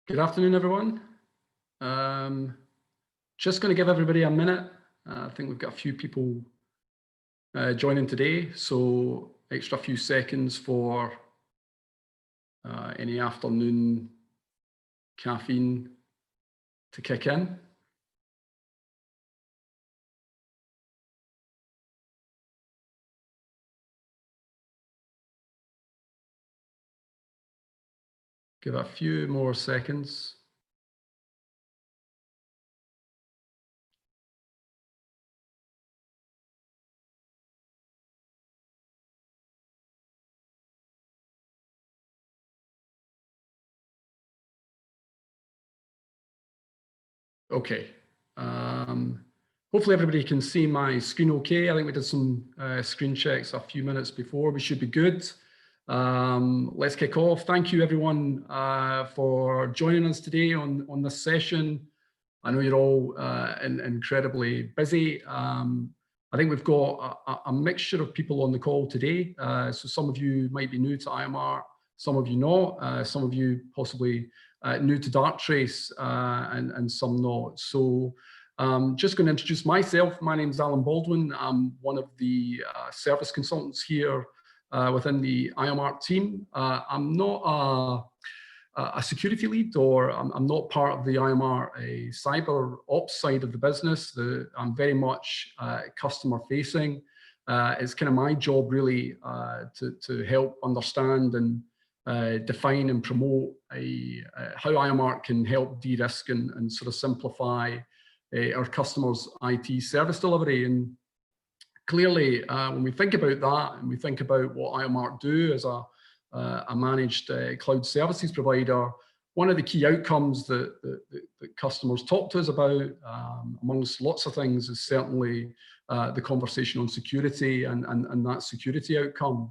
Good afternoon, everyone. Just going to give everybody a minute. I think we've got a few people joining today, so extra few seconds for any afternoon caffeine to kick in. Give it a few more seconds. Okay. Hopefully everybody can see my screen okay. I think we did some screen checks a few minutes before. We should be good. Let's kick off. Thank you everyone for joining us today on this session. I know you're all incredibly busy. I think we've got a mixture of people on the call today. So some of you might be new to Iomart, some of you not, some of you possibly new to Darktrace, and some not. So just going to introduce myself. My name is Alan Baldwin. I'm one of the service consultants here within the Iomart team. I'm not a security lead, or I'm not part of the Iomart cyber ops side of the business. I'm very much customer facing. It's kind of my job really to help understand and define and promote how Iomart can help de-risk and sort of simplify our customers' IT service delivery. And clearly, when we think about that and we think about what Iomart do as a managed cloud services provider, one of the key outcomes that customers talk to us about, amongst lots of things, is certainly the conversation on security and that security outcome.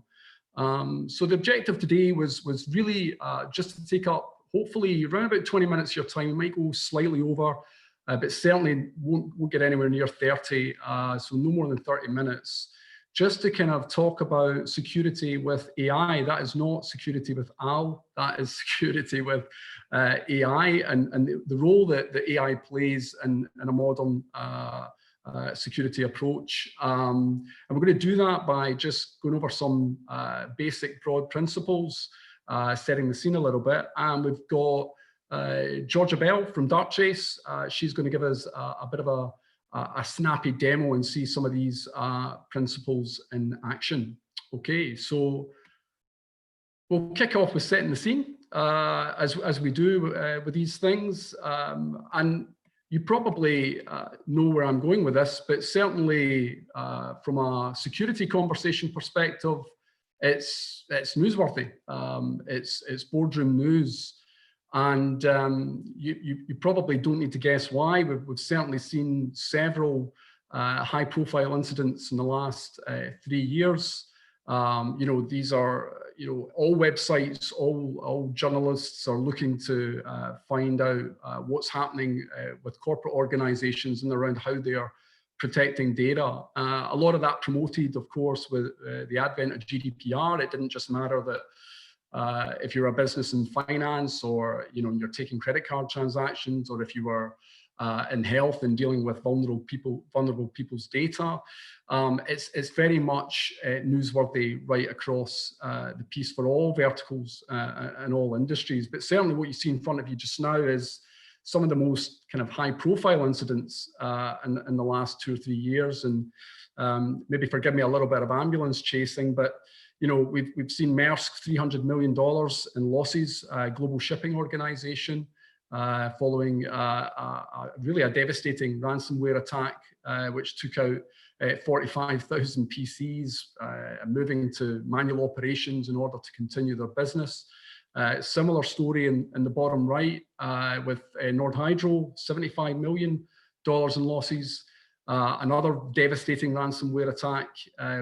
So the objective today was really just to take up, hopefully, around about 20 minutes of your time. We might go slightly over, but certainly won't get anywhere near 30, so no more than 30 minutes, just to kind of talk about security with AI. That is not security with Al, that is security with AI, and the role that the AI plays in a modern security approach. And we're going to do that by just going over some basic broad principles, setting the scene a little bit. And we've got Georgia Bell from Darkchase. She's going to give us a bit of a snappy demo and see some of these principles in action. Okay, so we'll kick off with setting the scene, as we do with these things. And you probably know where I'm going with this, but certainly from a security conversation perspective, it's newsworthy. It's boardroom news. And you probably don't need to guess why. We've certainly seen several high-profile incidents in the last 3 years. These are, all websites, all journalists are looking to find out what's happening with corporate organizations and around how they are protecting data. A lot of that promoted, of course, with the advent of GDPR. It didn't just matter that if you're a business in finance, or you're taking credit card transactions, or if you were in health and dealing with vulnerable people's data. It's very much newsworthy right across the piece for all verticals and all industries. But certainly what you see in front of you just now is some of the most kind of high-profile incidents in the last 2 or 3 years. And maybe forgive me a little bit of ambulance chasing, but we've seen Maersk $300 million in losses, global shipping organization, following really a devastating ransomware attack, which took out 45,000 PCs, moving to manual operations in order to continue their business. Similar story in the bottom right with Nordhydro, $75 million in losses. Another devastating ransomware attack,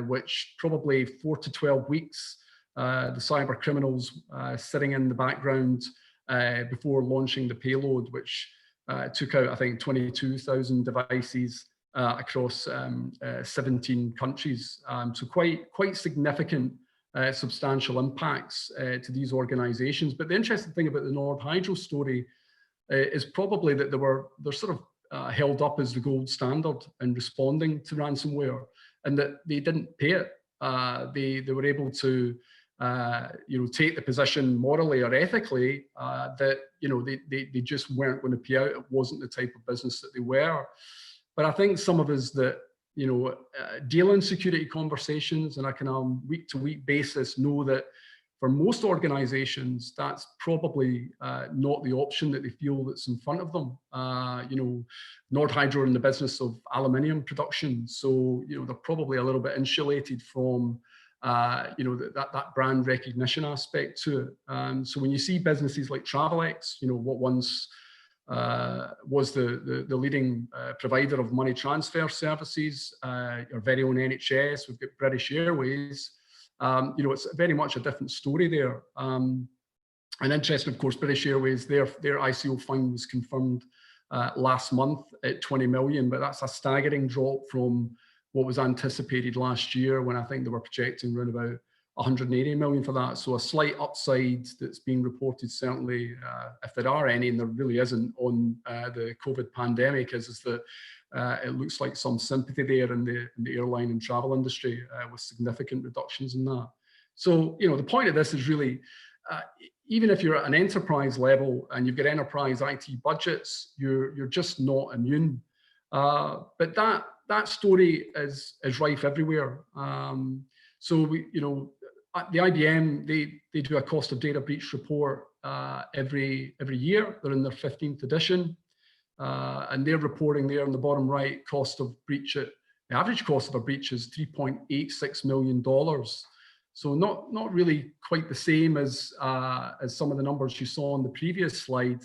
which probably 4 to 12 weeks, the cyber criminals sitting in the background before launching the payload, which took out, I think, 22,000 devices across 17 countries. So quite significant, substantial impacts to these organizations. But the interesting thing about the Nordhydro story is probably that they're sort of held up as the gold standard in responding to ransomware, and that they didn't pay it. They were able to take the position morally or ethically that they just weren't going to pay out. It wasn't the type of business that they were. But I think some of us that deal in security conversations on a kind of week-to-week basis know that for most organizations, that's probably not the option that they feel that's in front of them. Nordhydro are in the business of aluminium production, so they're probably a little bit insulated from that brand recognition aspect to it. So when you see businesses like Travelex, what once was the leading provider of money transfer services, our very own NHS, we've got British Airways. It's very much a different story there. And interesting, of course, British Airways, their ICO fund was confirmed last month at 20 million, but that's a staggering drop from what was anticipated last year, when I think they were projecting around about 180 million for that. So a slight upside that's being reported, certainly, if there are any, and there really isn't, on the COVID pandemic, is that it looks like some sympathy there in the airline and travel industry with significant reductions in that. So, the point of this is really, even if you're at an enterprise level and you've got enterprise IT budgets, you're just not immune. But that story is rife everywhere. So the IBM, they do a cost of data breach report every year. They're in their 15th edition. And they're reporting there on the bottom right, the average cost of a breach is $3.86 million. So not really quite the same as some of the numbers you saw on the previous slide,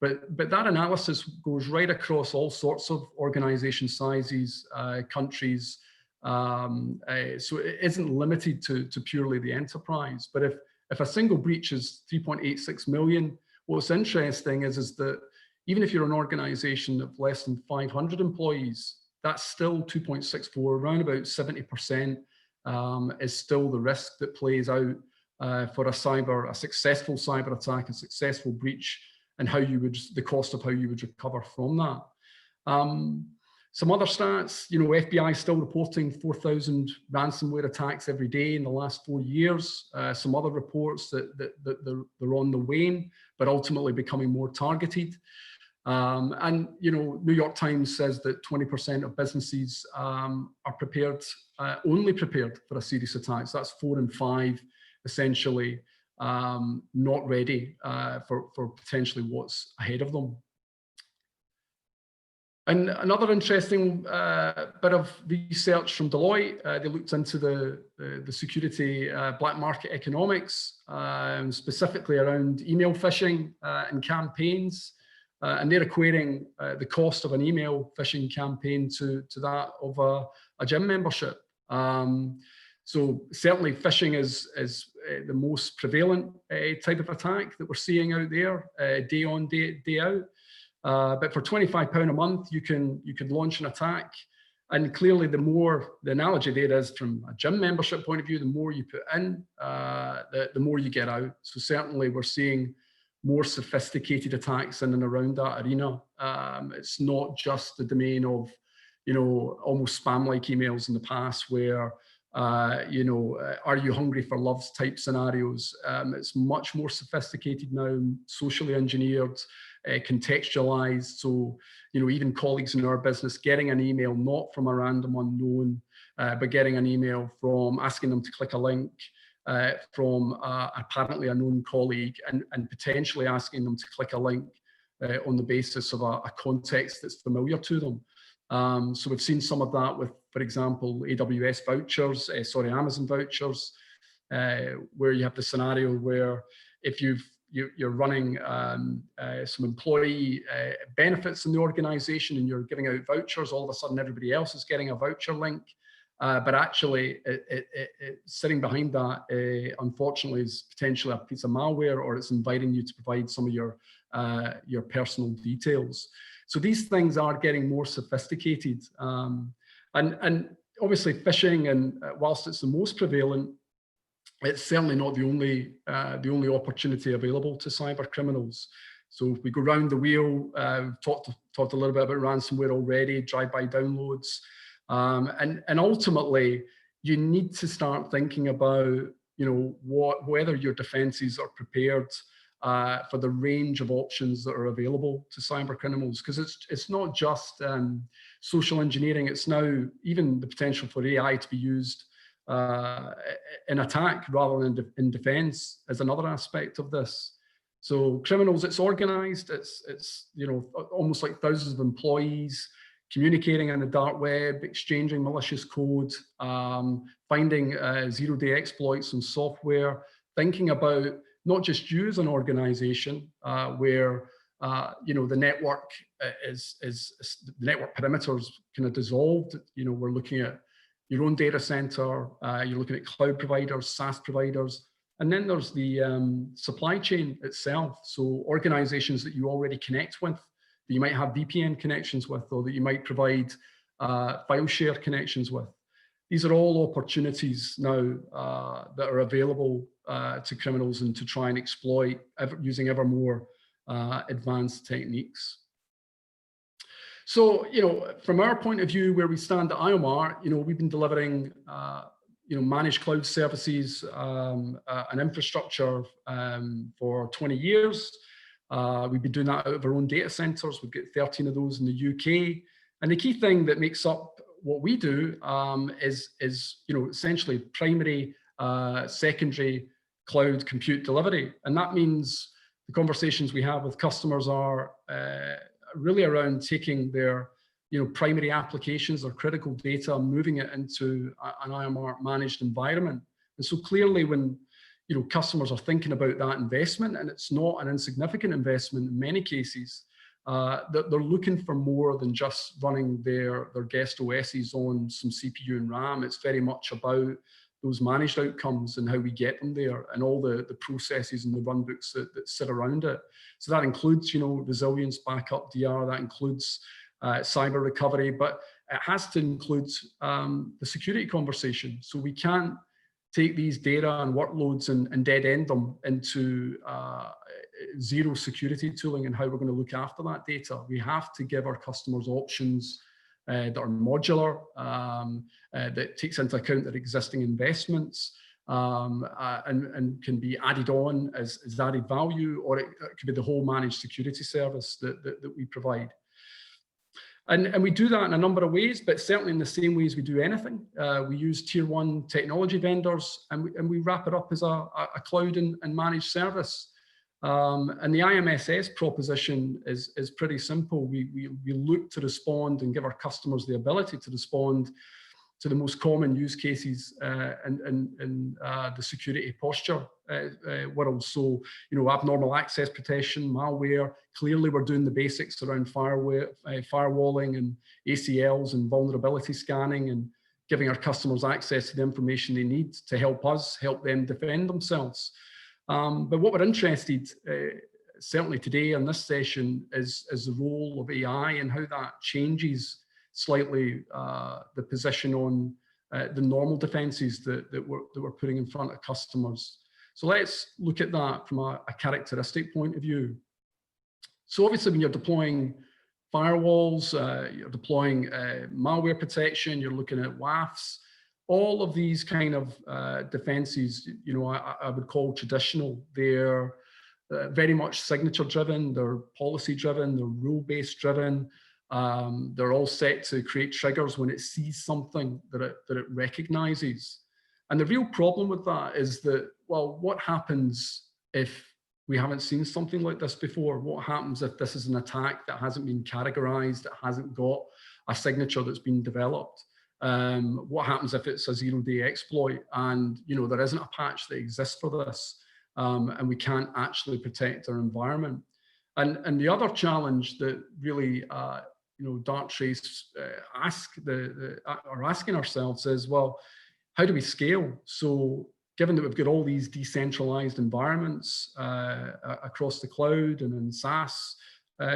but that analysis goes right across all sorts of organization sizes, countries. So it isn't limited to purely the enterprise. But if a single breach is 3.86 million, what's interesting is that even if you're an organization of less than 500 employees, that's still 2.64, around about 70% is still the risk that plays out for a successful cyber attack, a successful breach, and the cost of how you would recover from that. Some other stats, FBI still reporting 4,000 ransomware attacks every day in the last 4 years. Some other reports that they're on the wane, but ultimately becoming more targeted. And New York Times says that 20% of businesses are only prepared for a serious attack. So that's 4 in 5, essentially, not ready for potentially what's ahead of them. And another interesting bit of research from Deloitte, they looked into the security black market economics, specifically around email phishing and campaigns. And they're equating the cost of an email phishing campaign to that of a gym membership. So certainly phishing is the most prevalent type of attack that we're seeing out there, day on, day out. But for £25 a month, you could launch an attack. And clearly, the analogy there is from a gym membership point of view, the more you put in, the more you get out. So certainly we're seeing more sophisticated attacks in and around that arena. It's not just the domain of, almost spam-like emails in the past where, are you hungry for love type scenarios? It's much more sophisticated now, socially engineered, contextualized. So, even colleagues in our business getting an email not from a random unknown, but getting an email from asking them to click a link from apparently a known colleague, and potentially asking them to click a link on the basis of a context that's familiar to them. So we've seen some of that with, for example, AWS vouchers, Amazon vouchers, where you have the scenario where if you're running some employee benefits in the organization and you're giving out vouchers, all of a sudden everybody else is getting a voucher link. But actually, sitting behind that, unfortunately, is potentially a piece of malware, or it's inviting you to provide some of your personal details. So these things are getting more sophisticated, and obviously phishing, and whilst it's the most prevalent, it's certainly not the only opportunity available to cyber criminals. So if we go round the wheel, we've talked a little bit about ransomware already, drive-by downloads, and ultimately you need to start thinking about, whether your defenses are prepared for the range of options that are available to cyber criminals, because it's not just social engineering. It's now even the potential for AI to be used in attack rather than in defense is another aspect of this. So criminals, it's organized. It's almost like thousands of employees communicating on the dark web, exchanging malicious code, finding zero-day exploits in software, thinking about not just you as an organization where the network the network perimeters kind of dissolved. We're looking at your own data center, you're looking at cloud providers, SaaS providers, and then there's the supply chain itself. So organizations that you already connect with, that you might have VPN connections with, or that you might provide file share connections with. These are all opportunities now that are available to criminals and to try and exploit using ever more advanced techniques. So, from our point of view, where we stand at Iomart, we've been delivering, managed cloud services and infrastructure for 20 years. We've been doing that out of our own data centers. We've got 13 of those in the UK. And the key thing that makes up what we do is essentially primary, secondary cloud compute delivery. And that means the conversations we have with customers are really around taking their primary applications or critical data, moving it into an Iomart managed environment. And so clearly when customers are thinking about that investment, and it's not an insignificant investment in many cases, that they're looking for more than just running their guest OSs on some CPU and RAM. It's very much about those managed outcomes and how we get them there, and all the processes and the runbooks that sit around it. So that includes, resilience, backup, DR, that includes cyber recovery, but it has to include the security conversation. So we can't take these data and workloads and dead end them into zero security tooling and how we're going to look after that data. We have to give our customers options that are modular, that takes into account their existing investments, and can be added on as added value, or it could be the whole managed security service that we provide. And we do that in a number of ways, but certainly in the same ways we do anything. We use tier one technology vendors, and we wrap it up as a cloud and managed service. And the IMSS proposition is pretty simple. We look to respond and give our customers the ability to respond to the most common use cases in the security posture world. So, abnormal access protection, malware. Clearly, we're doing the basics around firewalling and ACLs and vulnerability scanning, and giving our customers access to the information they need to help us help them defend themselves. But what we're interested, certainly today in this session, is the role of AI and how that changes slightly the position on the normal defenses that we're putting in front of customers. So let's look at that from a characteristic point of view. So obviously when you're deploying firewalls, you're deploying malware protection, you're looking at WAFs, all of these kind of defenses, I would call traditional. They're very much signature driven, they're policy driven, they're rule-based driven. They're all set to create triggers when it sees something that it recognizes. And the real problem with that is that, well, what happens if we haven't seen something like this before? What happens if this is an attack that hasn't been categorized, that hasn't got a signature that's been developed? What happens if it's a zero-day exploit and there isn't a patch that exists for this, and we can't actually protect our environment? And the other challenge that really Darktrace are asking ourselves is, well, how do we scale? So given that we've got all these decentralized environments across the cloud and in SaaS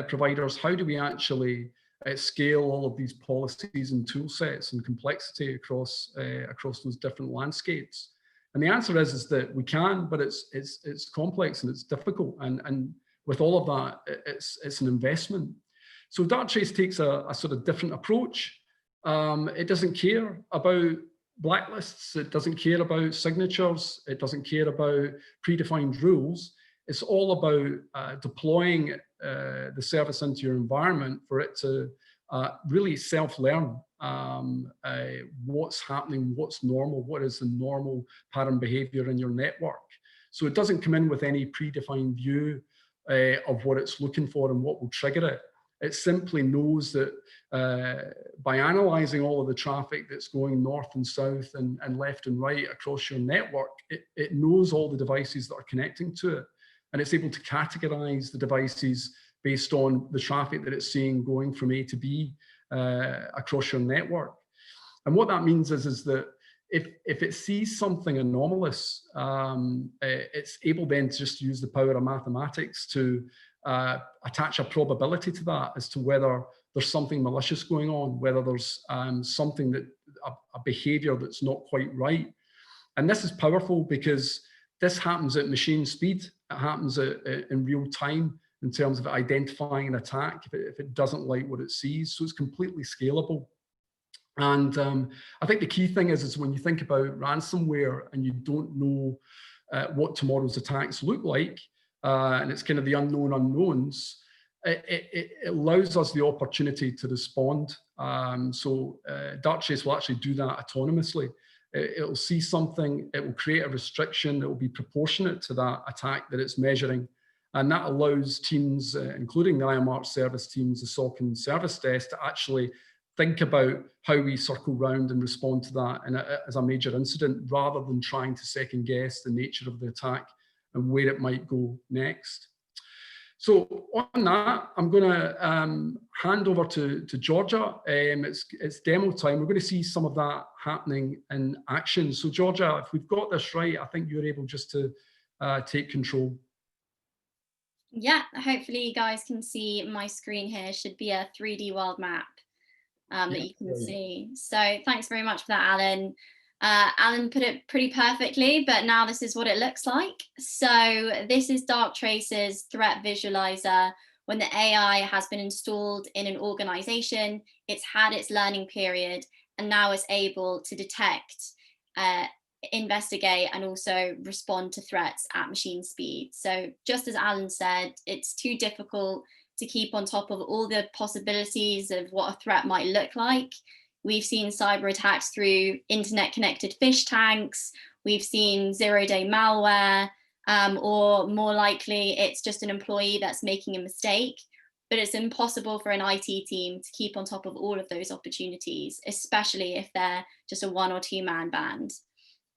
providers, how do we actually scale all of these policies and tool sets and complexity across those different landscapes? And the answer is that we can, but it's complex and it's difficult. And with all of that, it's an investment. So Darktrace takes a sort of different approach. It doesn't care about blacklists. It doesn't care about signatures. It doesn't care about predefined rules. It's all about deploying the service into your environment for it to really self-learn what's happening, what's normal, what is the normal pattern behavior in your network. So it doesn't come in with any predefined view of what it's looking for and what will trigger it. It simply knows that by analyzing all of the traffic that's going north and south and left and right across your network, it knows all the devices that are connecting to it. And it's able to categorize the devices based on the traffic that it's seeing going from A to B across your network. And what that means is that if it sees something anomalous, it's able then to just use the power of mathematics to attach a probability to that as to whether there's something malicious going on, whether there's something that a behavior that's not quite right. And this is powerful because this happens at machine speed. It happens in real time in terms of identifying an attack if it doesn't like what it sees. So it's completely scalable. And I think the key thing is when you think about ransomware and you don't know what tomorrow's attacks look like, and it's kind of the unknown unknowns, it allows us the opportunity to respond. So Darkchase will actually do that autonomously. It'll see something, it will create a restriction that will be proportionate to that attack that it's measuring. And that allows teams, including the Iomart service teams, the SOC and service desk, to actually think about how we circle round and respond to that as a major incident, rather than trying to second guess the nature of the attack and where it might go next. So on that, I'm going to hand over to Georgia. It's demo time. We're going to see some of that happening in action. So Georgia, if we've got this right, I think you're able just to take control. Yeah, hopefully you guys can see my screen here. Should be a 3D world map that you can see. So thanks very much for that, Alan. Alan put it pretty perfectly, but now this is what it looks like. So this is Darktrace's threat visualizer. When the AI has been installed in an organization, it's had its learning period, and now it's able to detect, investigate, and also respond to threats at machine speed. So just as Alan said, it's too difficult to keep on top of all the possibilities of what a threat might look like. We've seen cyber attacks through internet connected fish tanks. We've seen zero-day malware, or more likely it's just an employee that's making a mistake. But it's impossible for an IT team to keep on top of all of those opportunities, especially if they're just a 1 or 2 man band.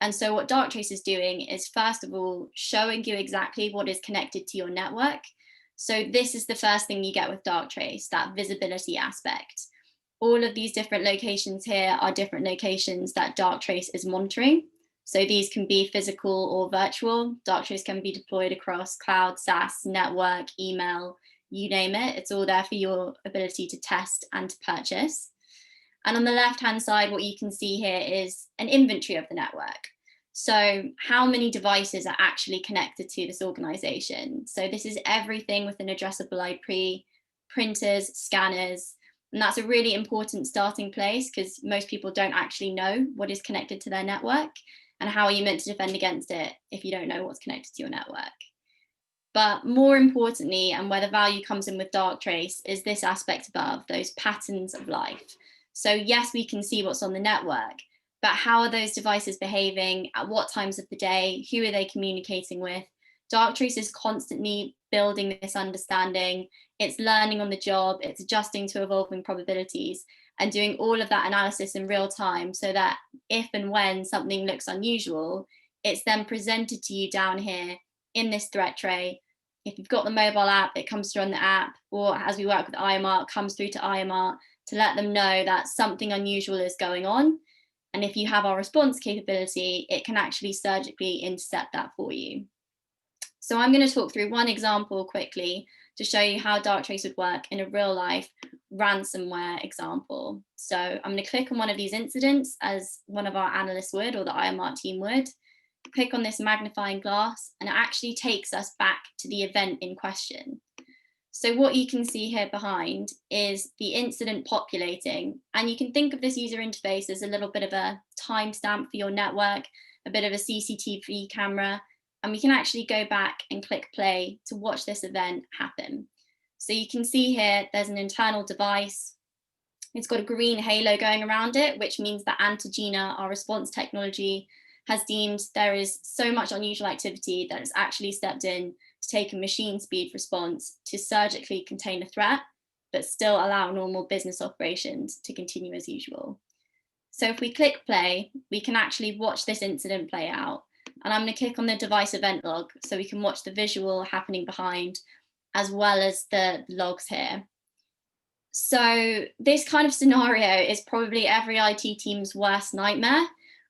And so what Darktrace is doing is, first of all, showing you exactly what is connected to your network. So this is the first thing you get with Darktrace, that visibility aspect. All of these different locations here are different locations that Darktrace is monitoring. So these can be physical or virtual. Darktrace can be deployed across cloud, SaaS, network, email, you name it. It's all there for your ability to test and to purchase. And on the left-hand side, what you can see here is an inventory of the network. So how many devices are actually connected to this organization? So this is everything with an addressable IP, printers, scanners. And that's a really important starting place, because most people don't actually know what is connected to their network, and how are you meant to defend against it if you don't know what's connected to your network. But more importantly, and where the value comes in with Darktrace, is this aspect above, those patterns of life. So yes, we can see what's on the network, but how are those devices behaving? At what times of the day? Who are they communicating with? Darktrace is constantly building this understanding. It's learning on the job, it's adjusting to evolving probabilities, and doing all of that analysis in real time, so that if and when something looks unusual, it's then presented to you down here in this threat tray. If you've got the mobile app, it comes through on the app, or as we work with Iomart, comes through to Iomart to let them know that something unusual is going on. And if you have our response capability, it can actually surgically intercept that for you. So I'm going to talk through one example quickly to show you how Darktrace would work in a real life ransomware example. So I'm going to click on one of these incidents, as one of our analysts would, or the Iomart team would. click on this magnifying glass, and it actually takes us back to the event in question. So what you can see here behind is the incident populating, and you can think of this user interface as a little bit of a timestamp for your network, a bit of a CCTV camera, and we can actually go back and click play to watch this event happen. So you can see here, there's an internal device. It's got a green halo going around it, which means that Antigena, our response technology, has deemed there is so much unusual activity that it's actually stepped in to take a machine speed response to surgically contain a threat, but still allow normal business operations to continue as usual. So if we click play, we can actually watch this incident play out. And I'm going to click on the device event log so we can watch the visual happening behind, as well as the logs here. So this kind of scenario is probably every IT team's worst nightmare,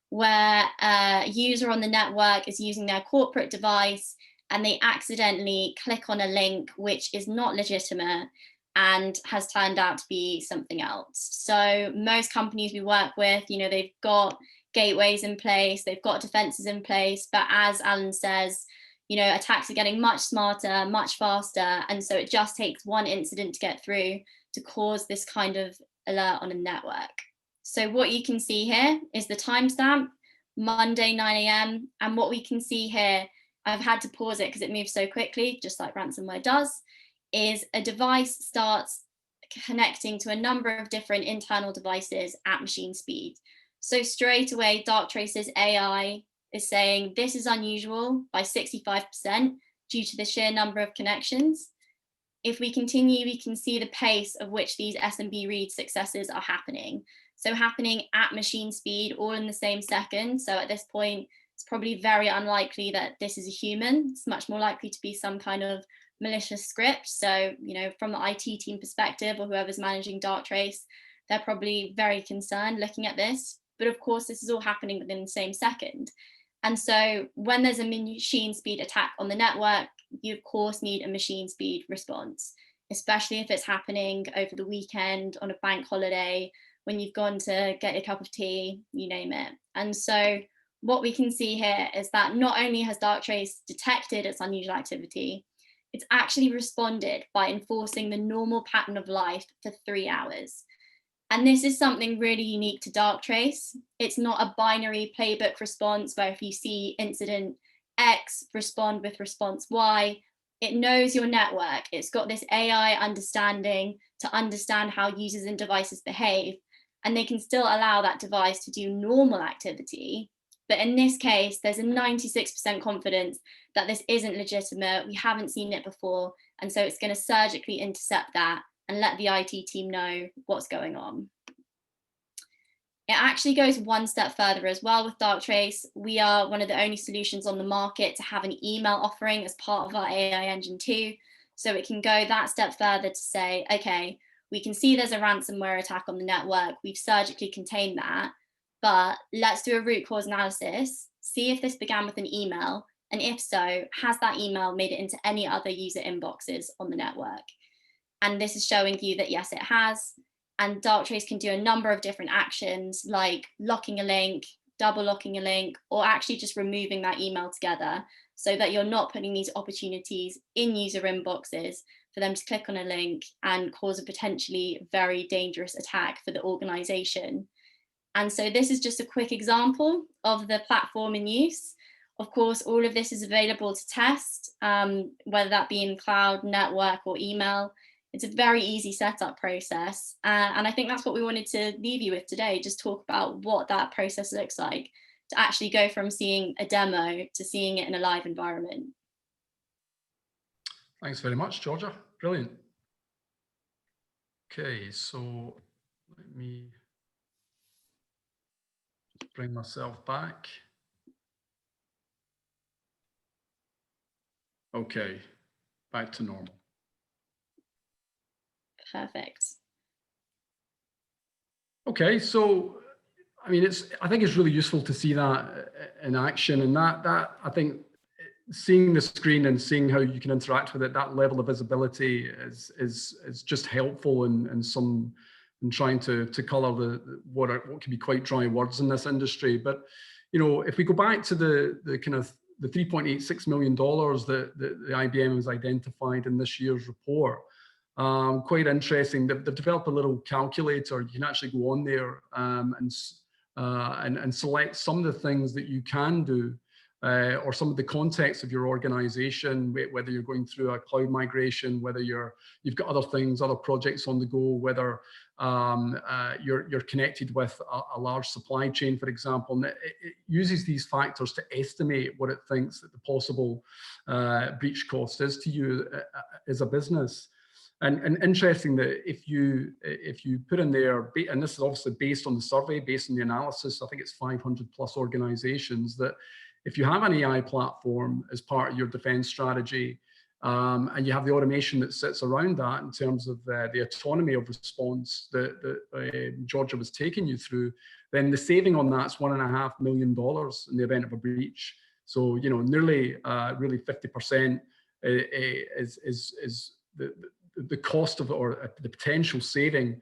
where a user on the network is using their corporate device and they accidentally click on a link which is not legitimate and has turned out to be something else. So most companies we work with, they've got gateways in place, they've got defenses in place, but as Alan says, attacks are getting much smarter, much faster, and so it just takes one incident to get through to cause this kind of alert on a network. So what you can see here is the timestamp, Monday 9 a.m. And what we can see here, I've had to pause it because it moves so quickly, just like ransomware does, is a device starts connecting to a number of different internal devices at machine speed. So straight away, Darktrace's AI is saying this is unusual by 65% due to the sheer number of connections. If we continue, we can see the pace of which these SMB read successes are happening. So happening at machine speed, all in the same second. So at this point, it's probably very unlikely that this is a human. It's much more likely to be some kind of malicious script. So, from the IT team perspective or whoever's managing Darktrace, they're probably very concerned looking at this. But of course, this is all happening within the same second. And so when there's a machine speed attack on the network, you of course need a machine speed response, especially if it's happening over the weekend, on a bank holiday, when you've gone to get a cup of tea, you name it. And so what we can see here is that not only has Darktrace detected its unusual activity, it's actually responded by enforcing the normal pattern of life for 3 hours. And this is something really unique to Darktrace. It's not a binary playbook response where if you see incident X, respond with response Y. It knows your network. It's got this AI understanding to understand how users and devices behave, and they can still allow that device to do normal activity. But in this case, there's a 96% confidence that this isn't legitimate. We haven't seen it before. And so it's going to surgically intercept that and let the IT team know what's going on. It actually goes one step further as well with Darktrace. We are one of the only solutions on the market to have an email offering as part of our AI engine too. So it can go that step further to say, okay, we can see there's a ransomware attack on the network. We've surgically contained that, but let's do a root cause analysis, see if this began with an email, and if so, has that email made it into any other user inboxes on the network? And this is showing you that yes, it has. And Darktrace can do a number of different actions like locking a link, double locking a link, or actually just removing that email together so that you're not putting these opportunities in user inboxes for them to click on a link and cause a potentially very dangerous attack for the organization. And so this is just a quick example of the platform in use. Of course, all of this is available to test, whether that be in cloud, network, or email. It's a very easy setup process. And I think that's what we wanted to leave you with today, just talk about what that process looks like to actually go from seeing a demo to seeing it in a live environment. Thanks very much, Georgia. Brilliant. Okay, so let me just bring myself back. Okay, back to normal. Perfect. Okay, so I mean, I think it's really useful to see that in action, and that I think seeing the screen and seeing how you can interact with it, that level of visibility is just helpful in trying to color what can be quite dry words in this industry. But if we go back to the kind of the $3.86 million that the IBM has identified in this year's report, quite interesting. They've developed a little calculator. You can actually go on there and select some of the things that you can do, or some of the context of your organization, whether you're going through a cloud migration, whether you've got other things, other projects on the go, whether you're connected with a large supply chain, for example. And it uses these factors to estimate what it thinks that the possible breach cost is to you as a business. And interesting that if you put in there, and this is obviously based on the survey, based on the analysis, I think it's 500 plus organizations, that if you have an AI platform as part of your defense strategy, and you have the automation that sits around that in terms of the autonomy of response that Georgia was taking you through, then the saving on that's $1.5 million in the event of a breach. So, nearly really 50% is the cost of, or the potential saving,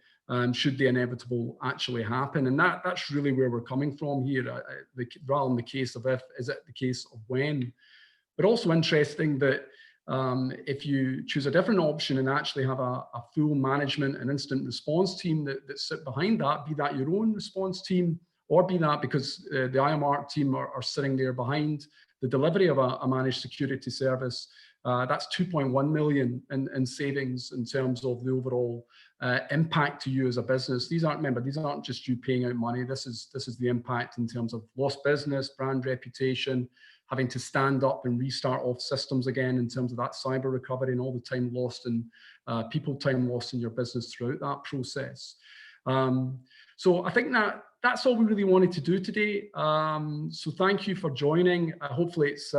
should the inevitable actually happen. And that's really where we're coming from here, rather than the case of if, is it the case of when. But also interesting that if you choose a different option and actually have a full management and incident response team that sit behind that, be that your own response team, or be that because the Iomart team are sitting there behind the delivery of a managed security service, that's 2.1 million in savings in terms of the overall impact to you as a business. These aren't just you paying out money. This is the impact in terms of lost business, brand reputation, having to stand up and restart off systems again in terms of that cyber recovery, and all the time lost and people time lost in your business throughout that process. So I think that's all we really wanted to do today. So thank you for joining. Hopefully it's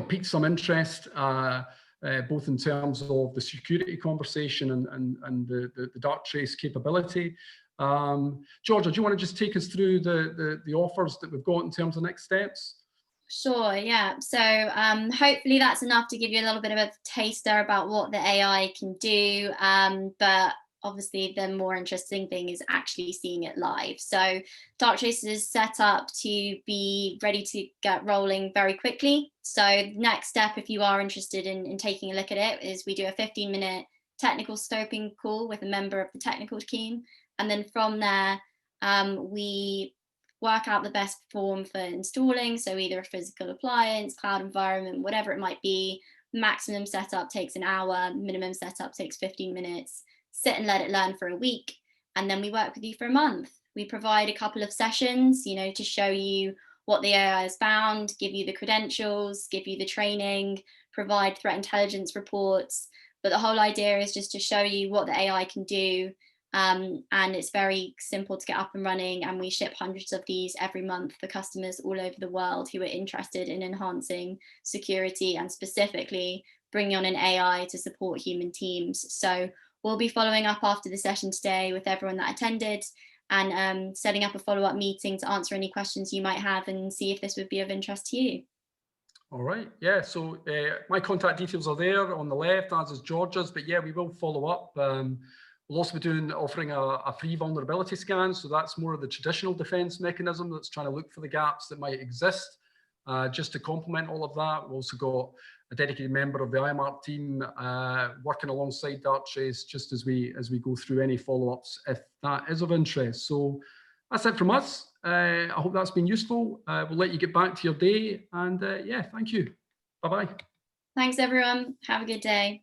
piqued some interest, both in terms of the security conversation and the Darktrace capability. Georgia, do you want to just take us through the offers that we've got in terms of next steps? Sure, yeah. So hopefully that's enough to give you a little bit of a taster about what the AI can do. But obviously the more interesting thing is actually seeing it live. So Darkchase is set up to be ready to get rolling very quickly. So next step, if you are interested in taking a look at it, is we do a 15-minute technical scoping call with a member of the technical team. And then from there, we work out the best form for installing. So either a physical appliance, cloud environment, whatever it might be. Maximum setup takes an hour, minimum setup takes 15 minutes. Sit and let it learn for a week, and then we work with you for a month. We provide a couple of sessions, to show you what the AI has found, give you the credentials, give you the training, provide threat intelligence reports. But the whole idea is just to show you what the AI can do. And it's very simple to get up and running. And we ship hundreds of these every month for customers all over the world who are interested in enhancing security and specifically bringing on an AI to support human teams. So we'll be following up after the session today with everyone that attended, and setting up a follow-up meeting to answer any questions you might have and see if this would be of interest to you. All right, yeah, so my contact details are there on the left, as is Georgia's, but yeah, we will follow up. We'll also be offering a free vulnerability scan, so that's more of the traditional defense mechanism that's trying to look for the gaps that might exist. Just to complement all of that, we've also got a dedicated member of the Iomart team working alongside Darkchase just as we go through any follow-ups if that is of interest. So that's it from us. I hope that's been useful. We'll let you get back to your day, and yeah, thank you. Bye-bye. Thanks, everyone. Have a good day.